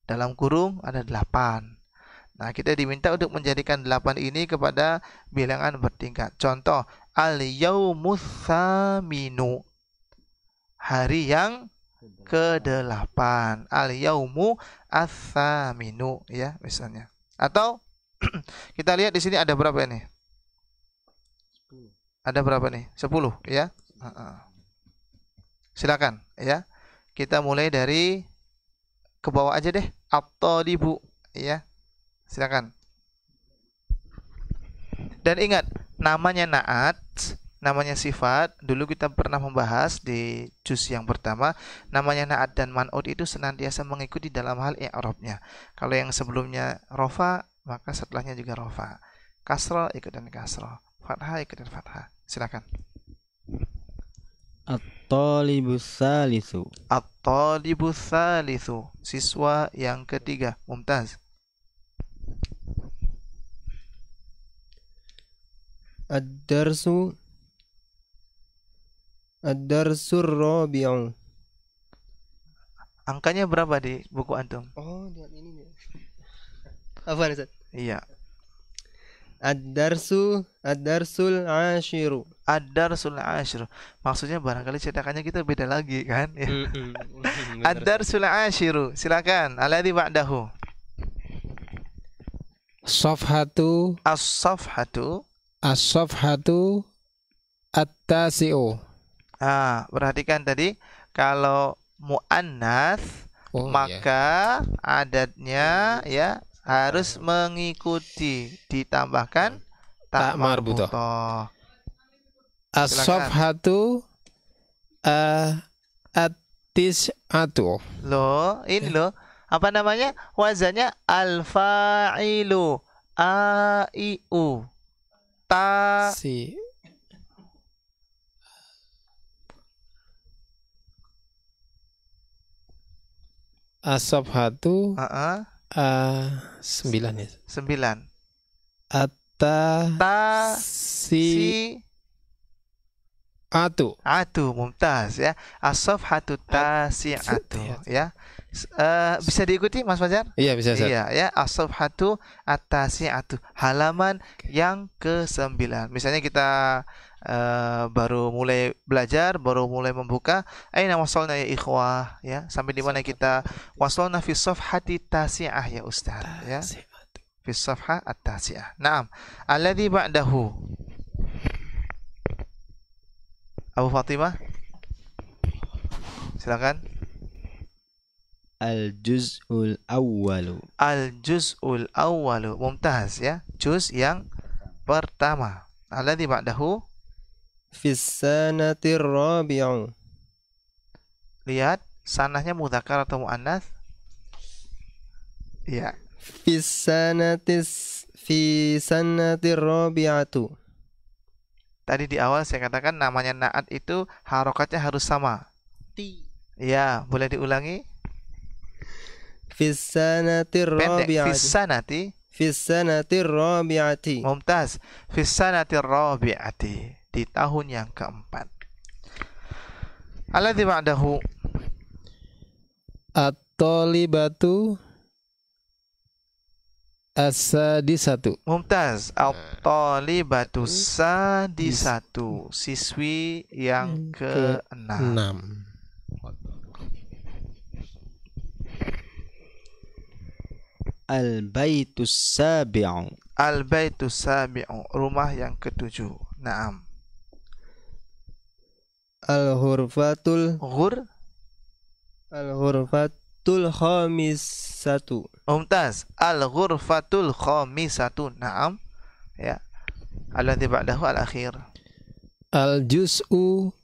dalam kurung ada 8. Nah, kita diminta untuk menjadikan 8 ini kepada bilangan bertingkat. Contoh, al-yaumus tsaminu. Hari yang ke-8. Al-yaumu ats-tsaminu ya misalnya. Atau kita lihat di sini ada berapa ini? 10. Ada berapa nih? 10 ya. Silakan ya. Kita mulai dari ke bawah aja deh. At-talibu ya. Silakan. Dan ingat, namanya na'at, namanya sifat, dulu kita pernah membahas di juz yang pertama, namanya na'at dan man'ut itu senantiasa mengikuti dalam hal i'rabnya. Kalau yang sebelumnya rofa, maka setelahnya juga rofa. Kasra ikut dan kasra, fathah ikut dan fathah. Silakan. At-talibus salisu. At-talibus salisu, siswa yang ketiga. Mumtaz. Ad-darsu Ad-darsur rabi'u. Angkanya berapa di buku antum? Oh, lihat ini nih. Apa nih, Ustaz? Iya. Ad-darsul ashiru. Ad-darsul ashir. Maksudnya barangkali cetakannya kita beda lagi kan? Ya. Ad-darsul ashiru. Silakan. Alladzi ba'dahu. Safhatu As-safhatu. as-safhatu at-tasi'u. Perhatikan tadi kalau muannats maka adatnya ya harus mengikuti ditambahkan ta marbutoh. As-safhatu at-tis'atu. Loh, ini loh. Apa namanya? Wazannya al-fa'ilu. A-I-U. Ta Si as-safhatu 9 ya. 9. Atta Ta si si atu. mumtaz ya. As-safhatu tasi'atu ya. Bisa diikuti Mas Fajar? Iya, bisa, Ustaz. Iya ya, as-safhatu at-tasi'atu, halaman yang ke-9. Misalnya kita baru mulai belajar, baru mulai membuka, aina wasalna ya ikhwah ya, sampai di mana kita wasalna fi safhati tasi'ah ya Ustaz ya. Fi safhah at-tasi'ah. Naam. Alladzi ba'dahu. Abu Fatimah. Silakan. Al-juz'ul awwalu. Al-juz'ul awwalu. Mumtaz ya. Juz yang pertama. Alladzi ba'dahu. Fis sanatir rabi'u. Lihat sanahnya mudzakkar atau muannats? Iya. Fi sanatir rabi'atu. Tadi di awal saya katakan namanya na'at itu harokatnya harus sama. Iya, boleh diulangi? Fis sanatir Pendek. rabi'ati. Fis sanatir rabi'ati. Mumtaz. Fis sanatir rabi'ati. Di tahun yang keempat. Alladzi ba'dahu. At-talibatu as-sadisatu. Mumtaz. At-talibatu sadisatu. Siswi yang ke-6. 6. Al-baitus sabi'u. Al-baitus sabi'u. Rumah yang ke-7. Naam. Al-hurfatul khamisatu. Mumtaz. Al-ghurfatul khamisatu. Naam. Ya. Alladzi ba'dahu al-akhir. Al-juz'u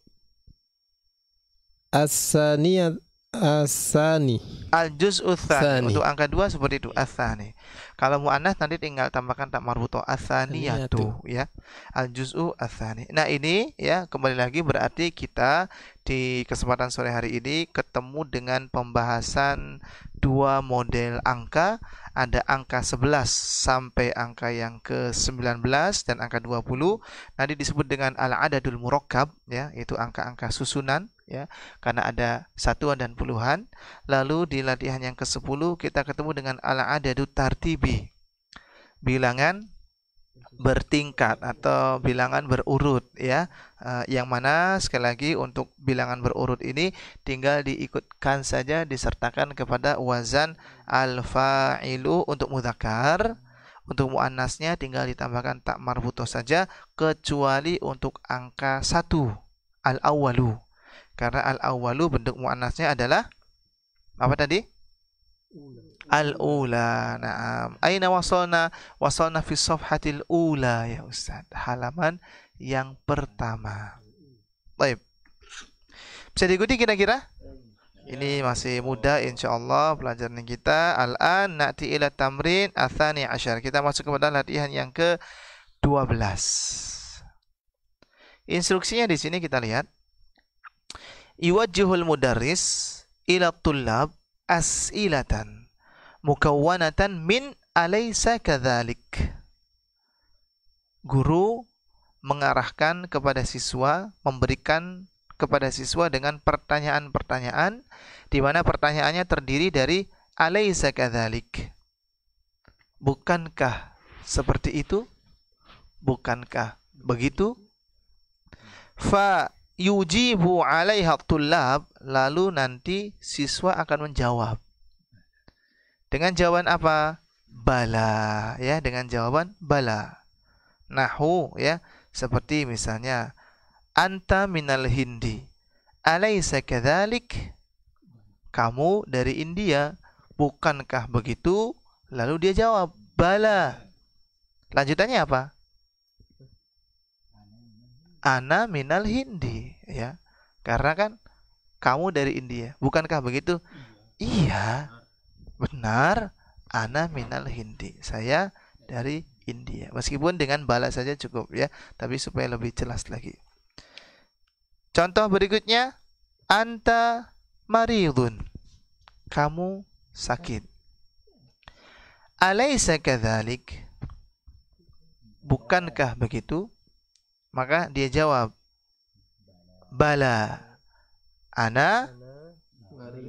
as-saniyat as-sani. Al-juz'u tsani. Tsani. Untuk angka 2 seperti itu, as-tsani. Kalau muannas nanti tinggal tambahkan tak marbutoh, as-tsaniyatu ya. Al-juz'u as-tsani. Nah, ini ya kembali lagi berarti kita di kesempatan sore hari ini ketemu dengan pembahasan 2 model angka. Ada angka 11 sampai angka yang ke-19 dan angka 20. Nanti disebut dengan al-adadul murakkab ya, itu angka-angka susunan ya, karena ada satuan dan puluhan. Lalu di latihan yang ke-10 kita ketemu dengan al-adadut tartibi, bilangan bertingkat atau bilangan berurut ya, yang mana sekali lagi untuk bilangan berurut ini tinggal diikutkan saja, disertakan kepada wazan al-fa'ilu untuk mudzakkar. Untuk muannasnya tinggal ditambahkan tak marbutoh saja, kecuali untuk angka 1 al-awwalu, karena al-awwalu bentuk muannasnya adalah apa tadi? Al-ula. Naam. Aina wasalna? Wasalna fi safhatil ula ya Ustaz. Halaman yang pertama. Baik. Bisa diikuti kira-kira? Ini masih mudah insyaallah pelajaran kita. Al-an na'ti ila tamrin atsani asyar. Kita masuk kepada latihan yang ke-12. Instruksinya di sini kita lihat. Yuwajjihul mudarris ila tullab as'ilatan mukawwanatan min alaysa kadzalik. Guru mengarahkan kepada siswa, memberikan kepada siswa dengan pertanyaan-pertanyaan di mana pertanyaannya terdiri dari alaysa kadzalik. Bukankah seperti itu? Bukankah begitu? Fa yujibu 'alaiha tullab, lalu nanti siswa akan menjawab. Dengan jawaban apa? Bala, ya, dengan jawaban bala. Nahu ya, seperti misalnya anta minal hindi, alaysa kadzalik? Kamu dari India, bukankah begitu? Lalu dia jawab, bala. Lanjutannya apa? Ana minal hindi, ya. Karena kan kamu dari India, bukankah begitu? Iya, benar. Ana minal hindi, saya dari India. Meskipun dengan bala saja cukup ya, tapi supaya lebih jelas lagi. Contoh berikutnya, anta maridun, kamu sakit. Alaysa kadzalik? Bukankah begitu? Maka dia jawab, bala, ana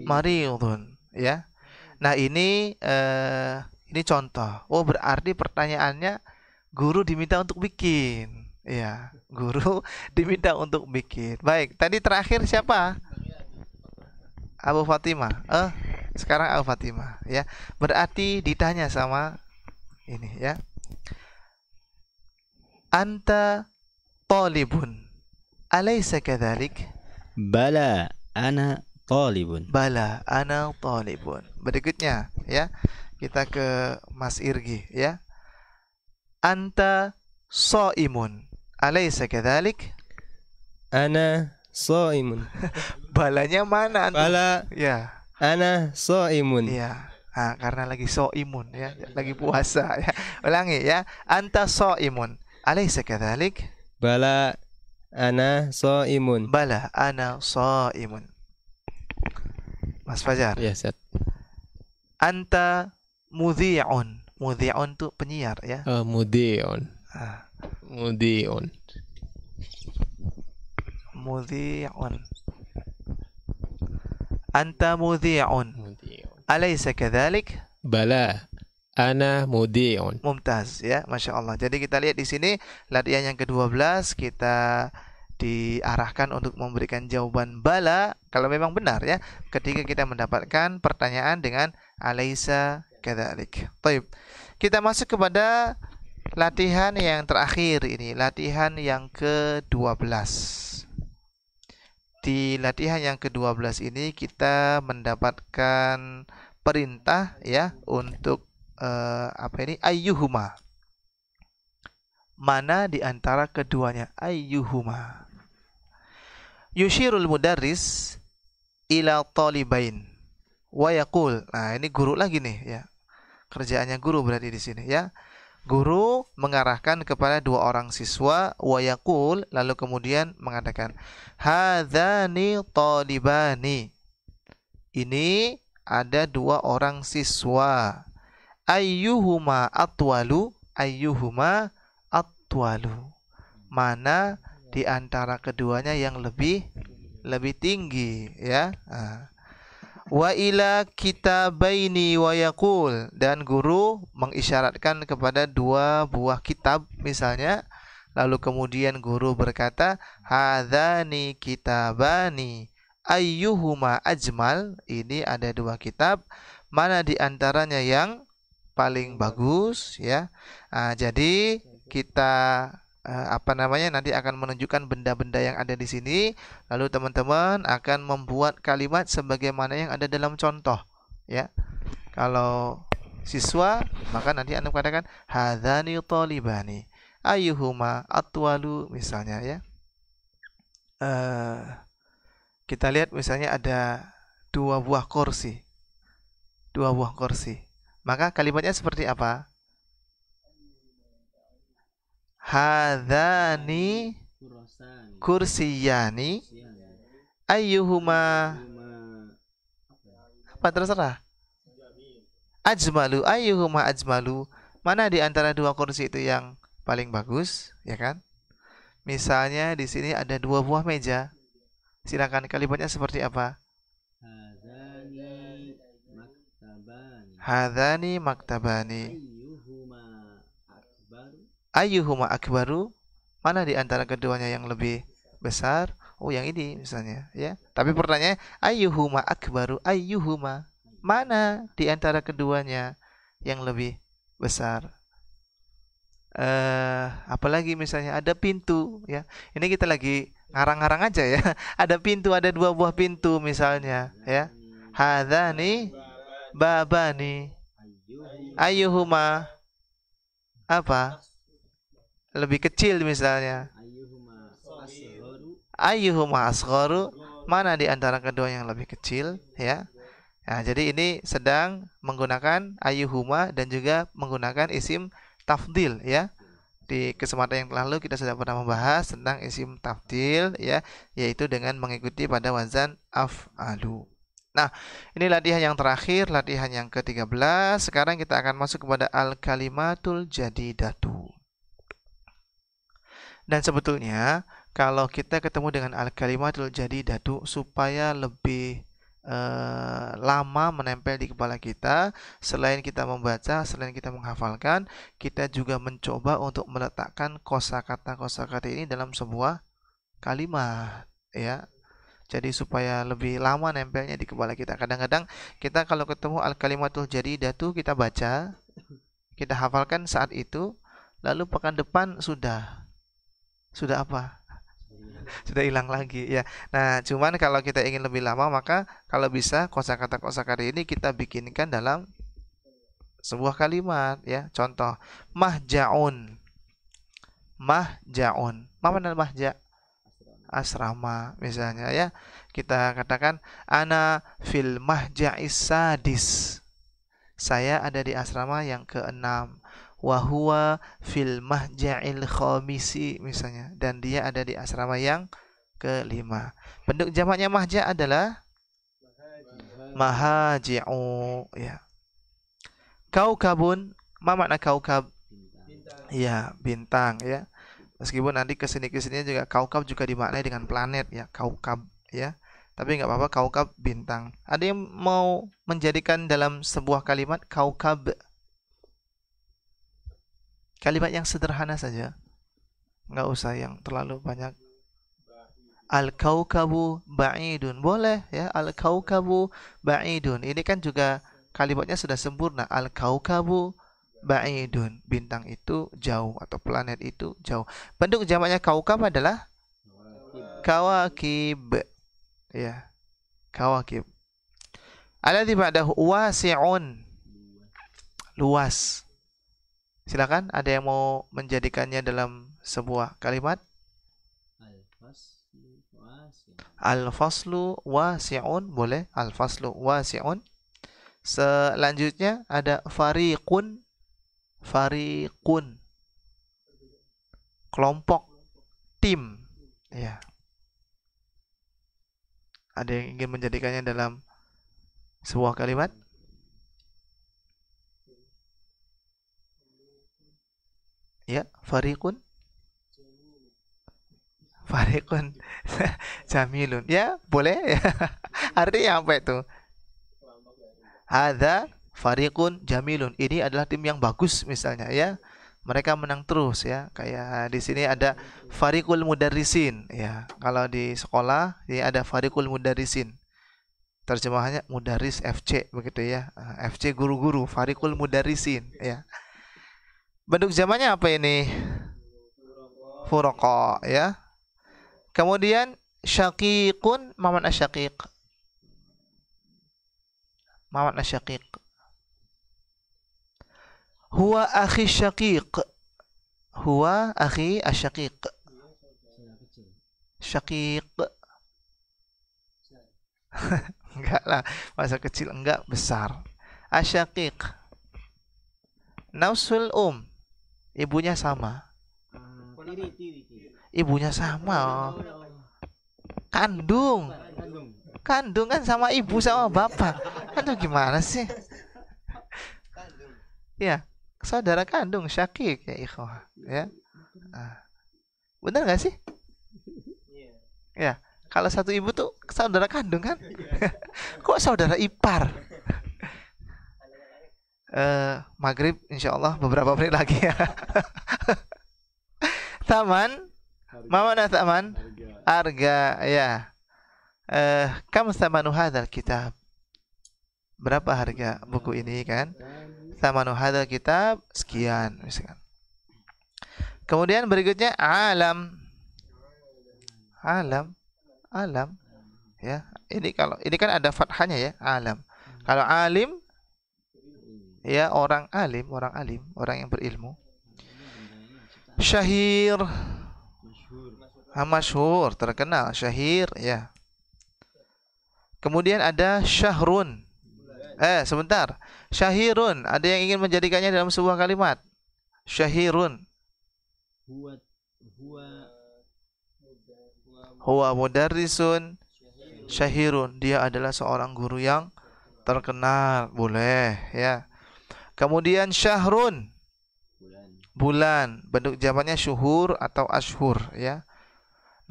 maridun, ya. Nah, ini contoh. Oh, berarti pertanyaannya guru diminta untuk bikin. Ya, guru diminta untuk bikin. Baik, tadi terakhir siapa? Abu Fatimah. Sekarang Abu Fatimah, ya. Berarti ditanya sama ini, ya. Anta talibun, alaysa kadzalik? Bala, ana talibun. Bala, ana talibun. Berikutnya, ya. Kita ke Mas Irgi, ya. Anta shaimun, alaysa kadzalik? Ana shaimun. Balanya mana antum? Bala, Ya. ana shaimun. Ya. Nah, karena lagi shaimun ya, lagi puasa ya. Ulangi ya. Anta shaimun, alaysa kadzalik? Bala, ana shaimun. Bala, ana shaimun. Mas Fajar. Ya, Ustaz. Anta mudhi'un. Mudhi'un itu penyiar ya. Mudhi'un. Ah, Mudhi'un. mudhi'un. Anta mudhi'un, Mudhi'un. alaysa kadzalik? Bala, ana mudhi'un. Mumtaz ya, Masya Allah. Jadi kita lihat di sini latihan yang ke-12 kita diarahkan untuk memberikan jawaban bala kalau memang benar ya, ketika kita mendapatkan pertanyaan dengan alaysa kadzalik. Baik. Kita masuk kepada latihan yang terakhir ini, latihan yang ke-12. Di latihan yang ke-12 ini kita mendapatkan perintah ya untuk ayyuhuma. Mana di antara keduanya? Ayyuhuma. Yushirul mudarris ila talibain wa yaqul. Nah, ini guru lagi nih ya. Kerjaannya guru berarti di sini ya. Guru mengarahkan kepada dua orang siswa wa yaqul, lalu kemudian mengatakan hadzani talibani. Ini ada dua orang siswa. Ayyuhuma atwalu, ayyuhuma atwalu. Mana di antara keduanya yang lebih tinggi ya. Wa ila kitabaini wa yaqul, dan guru mengisyaratkan kepada dua buah kitab misalnya, lalu kemudian guru berkata hadzani kitabani ayyuhuma ajmal, ini ada dua kitab, mana di antaranya yang paling bagus ya. Jadi kita nanti akan menunjukkan benda-benda yang ada di sini, lalu teman-teman akan membuat kalimat sebagaimana yang ada dalam contoh ya. Kalau siswa, maka nanti Anda katakan hadzani talibani ayyuhuma atwalu misalnya ya. Kita lihat misalnya ada dua buah kursi. Maka kalimatnya seperti apa? Hadzani kursiyani ayyuhuma apa, terserah. Ajmalu, ayyuhuma ajmalu, mana di antara dua kursi itu yang paling bagus, ya kan? Misalnya di sini ada dua buah meja. Silakan kalimatnya seperti apa? Hadzani maktabani ayyuhuma akbaru, mana di antara keduanya yang lebih besar? Oh, yang ini misalnya ya. Tapi pertanyaannya ayyuhuma akbaru, ayyuhuma, mana di antara keduanya yang lebih besar? Apalagi misalnya ada pintu ya. Ini kita lagi ngarang-ngarang aja ya. Ada pintu, ada dua buah pintu misalnya ya. Hadzani babani ayyuhuma apa? Lebih kecil misalnya. Ayyuhuma asgharu, mana di antara kedua yang lebih kecil ya. Nah, jadi ini sedang menggunakan ayyuhuma dan juga menggunakan isim tafdil ya. Di kesempatan yang lalu kita sudah pernah membahas tentang isim tafdil ya, yaitu dengan mengikuti pada wazan af'alu. Nah, ini latihan yang terakhir, latihan yang ke-13. Sekarang kita akan masuk kepada al-kalimatul jadidatu. Dan sebetulnya kalau kita ketemu dengan al-kalimatul jadidatu, supaya lebih lama menempel di kepala kita, selain kita membaca, selain kita menghafalkan, kita juga mencoba untuk meletakkan kosakata ini dalam sebuah kalimat ya. Jadi supaya lebih lama nempelnya di kepala kita. Kadang-kadang kita kalau ketemu al-kalimatul jadidatu, kita baca, kita hafalkan saat itu, lalu pekan depan sudah apa? Sudah hilang lagi ya. Nah, cuman kalau kita ingin lebih lama, maka kalau bisa kosakata ini kita bikinkan dalam sebuah kalimat ya. Contoh, mahja'un. Mana mahja'? Asrama misalnya ya. Kita katakan ana fil mahja'is sadis. Saya ada di asrama yang ke-6. Wa huwa fil mahja'il khamisi misalnya, dan dia ada di asrama yang ke-5. Bentuk jamaknya mahja' adalah mahaji'u ya. Kaukabun, apa makna kaukab? Ya, bintang ya. Meskipun nanti kesini juga kaukab juga dimaknai dengan planet ya, kaukab ya. Tapi nggak apa-apa, kaukab bintang. Ada yang mau menjadikan dalam sebuah kalimat kaukab kalimat yang sederhana saja, nggak usah yang terlalu banyak. Al-kaukabu ba'idun, boleh ya, al-kaukabu ba'idun. Ini kan juga kalimatnya sudah sempurna. Al-kaukabu ba'idun, bintang itu jauh atau planet itu jauh. Bentuk jamaknya kaukab adalah kawakib ya, kawakib. Alladzi ba'dahu wasi'un, luas. Silakan, ada yang mau menjadikannya dalam sebuah kalimat? Al-faslu wasi'un, boleh. Al-faslu wasi'un. Selanjutnya ada fariqun. Fariqun, kelompok, tim. Ya. Ada yang ingin menjadikannya dalam sebuah kalimat? Ya, fariqun. Fariqun jamilun. Ya, boleh ya. Artinya apa itu? Hadza fariqun jamilun. Ini adalah tim yang bagus misalnya ya. Mereka menang terus ya. Kayak di sini ada fariqul mudarrisin ya. Kalau di sekolah ini ada fariqul mudarrisin. Terjemahannya mudaris FC begitu ya. FC guru-guru, fariqul mudarrisin ya. Bentuk jamaknya apa ini? Furoqa ya. Kemudian syaqiqun, ma makna syaqiq? Ma makna syaqiq? Huwa akhi syaqiq. Huwa akhi asyaqiq. Syaqiq. Enggak lah, masa kecil enggak, besar. Asyaqiq. Nausul ibunya sama. Ibunya sama. Kandung. Kandung kan sama ibu sama bapak. Aduh gimana sih? Ya, saudara kandung, syakik ya ikhwah. Ya. Benar nggak sih? Ya, kalau satu ibu tuh saudara kandung kan? Kok saudara ipar? Maghrib insyaallah beberapa menit lagi ya. Taman. Mana taman? Harga ya. Kam thamanu hadzal kitab? Berapa harga buku ini kan? Thamanu hadzal kitab sekian misalkan. Kemudian berikutnya alam. Alam. Alam. Ya, ini kan ada fathahnya ya, alam. Kalau alim ya orang alim, orang yang berilmu. Syahir. Masyhur, terkenal, syahir ya. Kemudian ada syahrun. Sebentar. Syahirun, ada yang ingin menjadikannya dalam sebuah kalimat. Syahirun. Huwa mudarrisun syahirun. Dia adalah seorang guru yang terkenal, boleh ya. Kemudian syahrun. Bulan, bentuk jamaknya syuhur atau ashur ya.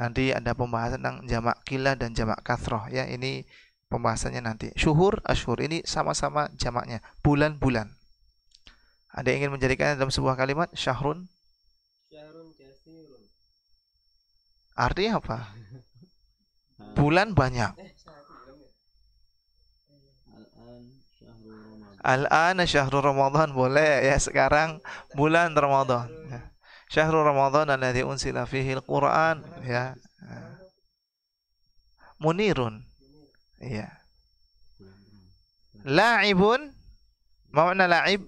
Nanti ada pembahasan tentang jamak qilah dan jamak kathroh ya. Ini pembahasannya nanti. Syuhur, ashur ini sama-sama jamaknya bulan-bulan. Ada yang ingin menjadikannya dalam sebuah kalimat syahrun? Artinya apa? Bulan banyak. Al-an syahrul Ramadan, boleh ya, sekarang bulan Ramadan ya. Syahrul Ramadan alladzi unsila fihi al-Qur'an ya. Munirun. Iya. La'ibun, makna la'ib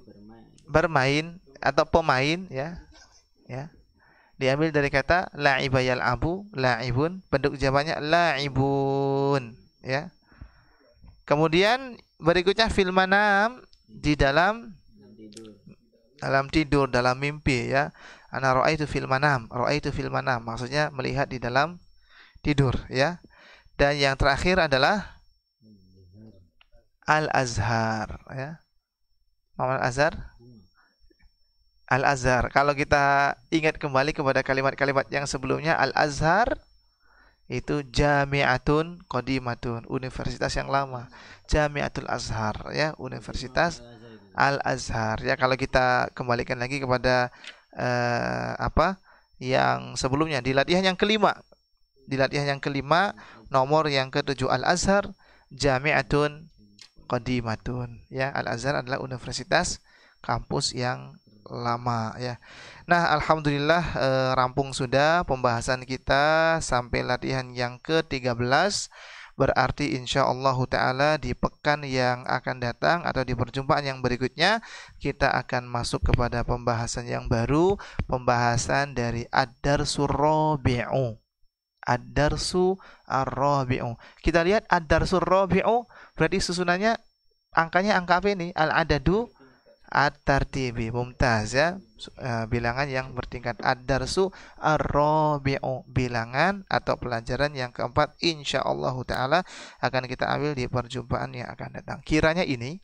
bermain atau pemain ya. Ya. Diambil dari kata la'iba yal'abu, la'ibun, bentuk jamaknya la'ibun ya. Kemudian berikutnya fil manam, di dalam tidur, dalam mimpi ya. Ana ra'aitu fil manam, maksudnya melihat di dalam tidur ya. Dan yang terakhir adalah al-azhar ya. Al-azhar? Al-azhar. Kalau kita ingat kembali kepada kalimat-kalimat yang sebelumnya, al-azhar itu jami'atun qadimatun, universitas yang lama. Jami'atul Azhar ya, Universitas Al-Azhar ya. Kalau kita kembalikan lagi kepada yang sebelumnya di latihan yang kelima. Nomor yang ke-7 Al-Azhar jami'atun qadimatun ya. Al-Azhar adalah universitas kampus yang lama ya. Nah, alhamdulillah rampung sudah pembahasan kita sampai latihan yang ke-13. Berarti insyaallah taala di pekan yang akan datang atau di perjumpaan yang berikutnya kita akan masuk kepada pembahasan yang baru, pembahasan dari ad-darsur rabi'u. Ad-darsu ar-rabi'u. Kita lihat ad-darsu ar-rabi'u berarti susunannya angkanya angka apa ini? Al-adadu at-tartibi. Mumtaz ya. Bilangan yang bertingkat. Ad-darsu ar-rabi'u, bilangan atau pelajaran yang keempat, insyaallah taala akan kita ambil di perjumpaan yang akan datang. Kiranya ini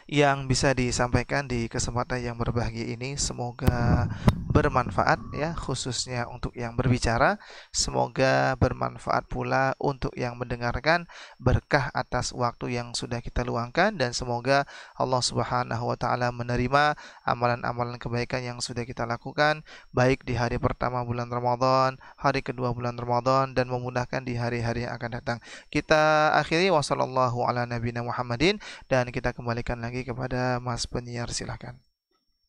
yang bisa disampaikan di kesempatan yang berbahagia ini semoga bermanfaat ya, khususnya untuk yang berbicara, semoga bermanfaat pula untuk yang mendengarkan, berkah atas waktu yang sudah kita luangkan, dan semoga Allah Subhanahu wa taala menerima amalan-amalan kebaikan yang sudah kita lakukan baik di hari pertama bulan Ramadan, hari kedua bulan Ramadan, dan memudahkan di hari-hari yang akan datang. Kita akhiri wasallallahu ala nabiyina Muhammadin, dan kita kembalikan lagi kepada Mas penyiar, silakan.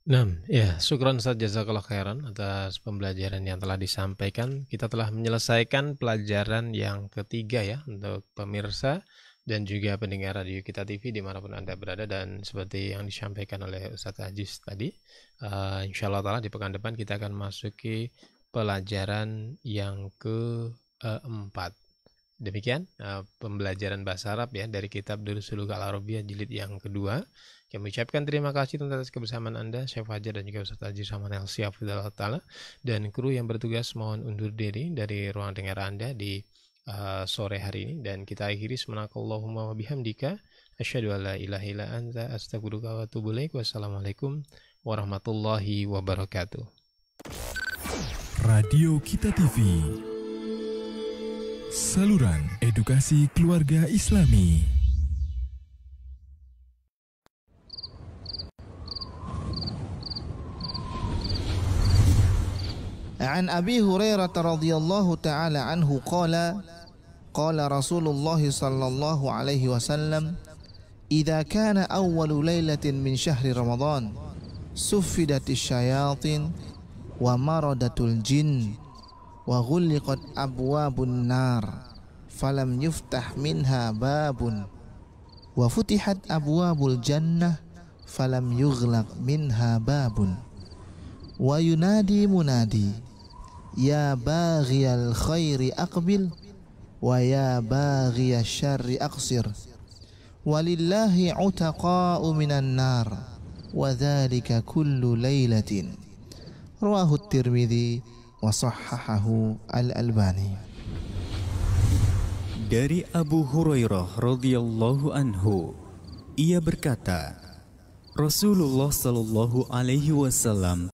Nah, ya, syukran Ustaz, jazakallah khairan atas pembelajaran yang telah disampaikan. Kita telah menyelesaikan pelajaran yang ketiga ya untuk pemirsa dan juga pendengar radio Kita TV dimanapun Anda berada, dan seperti yang disampaikan oleh Ustaz Aziz tadi, insyaallah ta'ala di pekan depan kita akan masuki pelajaran yang keempat. Demikian pembelajaran bahasa Arab ya dari kitab Durusul Lughah Al-Arabiyyah jilid yang kedua. Kami ucapkan terima kasih atas kebersamaan Anda, Syekh Fajar dan juga Ustaz Aziz Rahman Al-Siyafudullah Ta'ala, dan kru yang bertugas mohon undur diri dari ruang dengar Anda di sore hari ini, dan kita akhiri subhanakallahumma wa bihamdika asyhadu an la ilaha illa anta astaghfiruka wa atubu ilaik. Wassalamualaikum warahmatullahi wabarakatuh. Radio Kita TV, saluran edukasi keluarga Islami. An Abi Hurairah radhiyallahu ta'ala anhu qala Rasulullah sallallahu alaihi wasallam, idza kana awwalu lailatin min syahri Ramadan suffidatis syayatin wa maradatul jin wa ghulliqat abwabun nar falam yuftah minha babun wa futihat abwabul jannah falam yughlaq minha babun wa yunadi munadi ya baghiyal khairi aqbil wa ya baghiyasy syarri aqsir walillahi utaqa'u minan nar wa dzalika kullu lailatin. Rawahu Tirmidzi wa shahhahahu Al-Albani. Dari Abu Hurairah radhiyallahu anhu, ia berkata, Rasulullah sallallahu alaihi wasallam